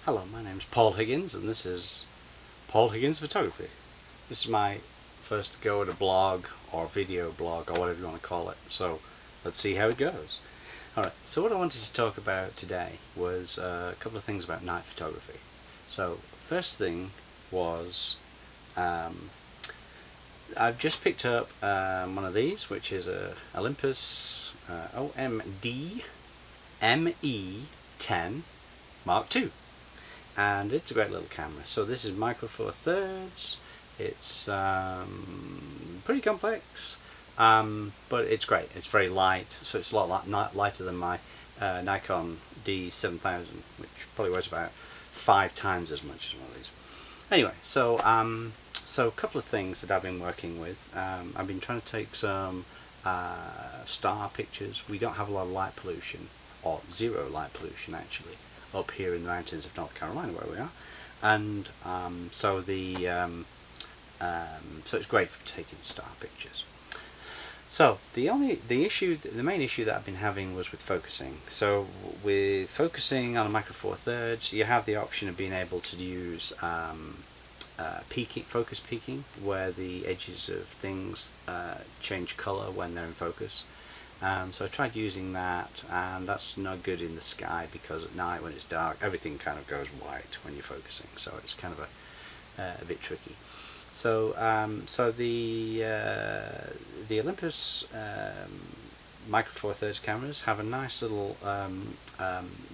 Hello, my name's Paul Higgins and this is Paul Higgins Photography. This is my first go at a blog or video blog or whatever you want to call it, so let's see how it goes. Alright, so what I wanted to talk about today was a couple of things about night photography. So first thing was I've just picked up one of these, which is a Olympus OM-D E-M10 Mark II. And it's a great little camera. So this is micro four thirds. It's pretty complex, but it's great. It's very light, so it's a lot lighter than my Nikon D7000, which probably weighs about 5 times as much as one of these. Anyway, so a couple of things that I've been working with. I've been trying to take some star pictures. We don't have a lot of light pollution, or zero light pollution actually, up here in the mountains of North Carolina where we are, and so it's great for taking star pictures. So the main issue that I've been having was with focusing. So with focusing on a micro four thirds, you have the option of being able to use focus peaking, where the edges of things change color when they're in focus. So I tried using that, and that's not good in the sky because at night when it's dark everything kind of goes white when you're focusing, so it's kind of a bit tricky. So the Olympus micro four thirds cameras have a nice little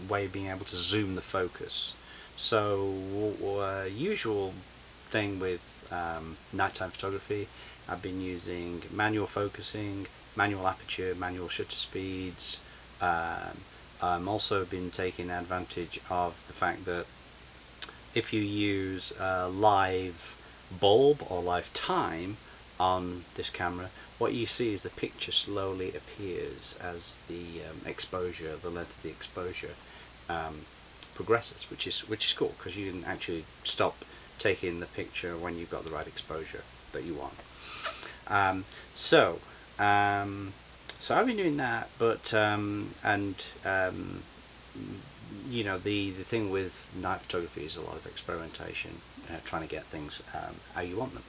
way of being able to zoom the focus. So usual thing with nighttime photography, I've been using manual focusing, manual aperture, manual shutter speeds. I'm also been taking advantage of the fact that if you use live bulb or live time on this camera, what you see is the picture slowly appears as the exposure, the length of the exposure progresses, which is cool because you can actually stop taking the picture when you've got the right exposure that you want. So I've been doing that, but you know, the thing with night photography is a lot of experimentation, trying to get things how you want them.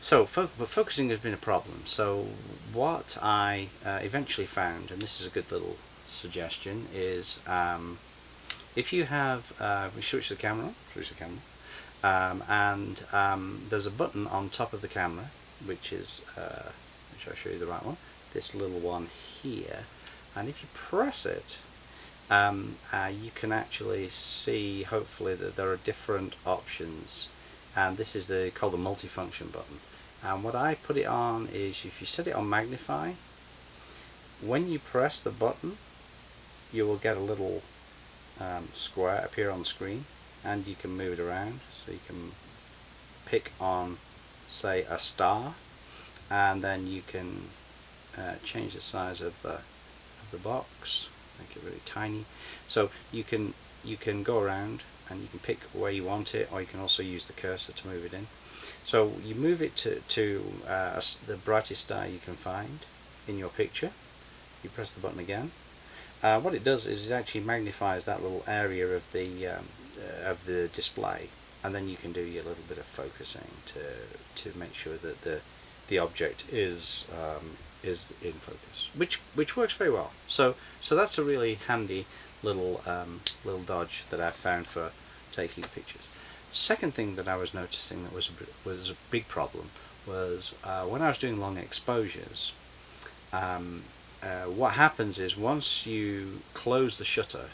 But focusing has been a problem. So what I eventually found, and this is a good little suggestion, is if you have we switch the camera on, and there's a button on top of the camera, which is which I'll show you the right one, this little one here, and if you press it, you can actually see, hopefully, that there are different options, and this is called the multifunction button. And what I put it on is, if you set it on magnify, when you press the button you will get a little square appear on the screen, and you can move it around. So you can pick on, say, a star, and then you can change the size of the box, make it really tiny. So you can go around and you can pick where you want it, or you can also use the cursor to move it in. So you move it to the brightest star you can find in your picture. You press the button again. What it does is it actually magnifies that little area of the display, and then you can do your little bit of focusing to make sure that the object is in focus, which works very well. So that's a really handy little dodge that I found for taking pictures. Second thing that I was noticing that was a big problem was when I was doing long exposures. What happens is, once you close the shutter,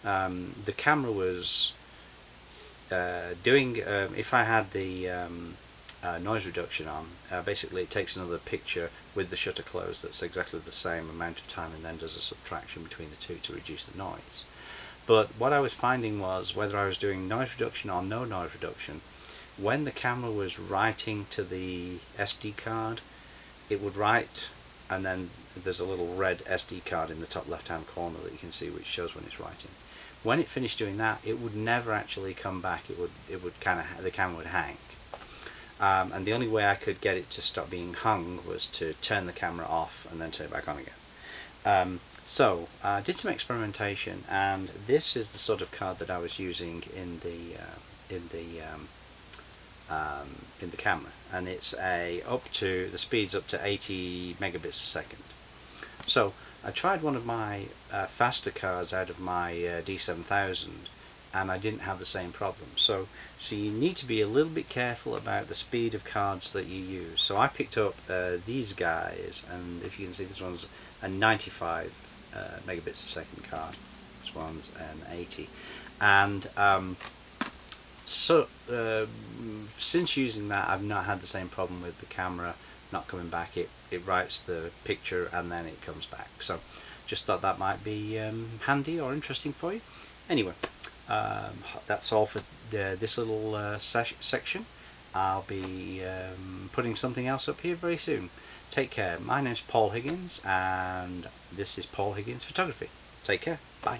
the camera was doing, if I had the noise reduction on, basically it takes another picture with the shutter closed that's exactly the same amount of time, and then does a subtraction between the two to reduce the noise. But what I was finding was, whether I was doing noise reduction or no noise reduction, when the camera was writing to the SD card, it would write, and then there's a little red SD card in the top left hand corner that you can see, which shows when it's writing. When it finished doing that, it would never actually come back. It would kind of, the camera would hang. And the only way I could get it to stop being hung was to turn the camera off and then turn it back on again. So I did some experimentation, and this is the sort of card that I was using in the in the camera, and it's the speed's up to 80 megabits a second. So I tried one of my faster cards out of my D7000, and I didn't have the same problem. So you need to be a little bit careful about the speed of cards that you use. So I picked up these guys, and if you can see, this one's a 95 megabits a second card. This one's an 80, and since using that, I've not had the same problem with the camera not coming back. It writes the picture and then it comes back. So just thought that might be handy or interesting for you. Anyway, that's all for this little section. I'll be putting something else up here very soon. Take care. My name's Paul Higgins, and this is Paul Higgins Photography. Take care. Bye.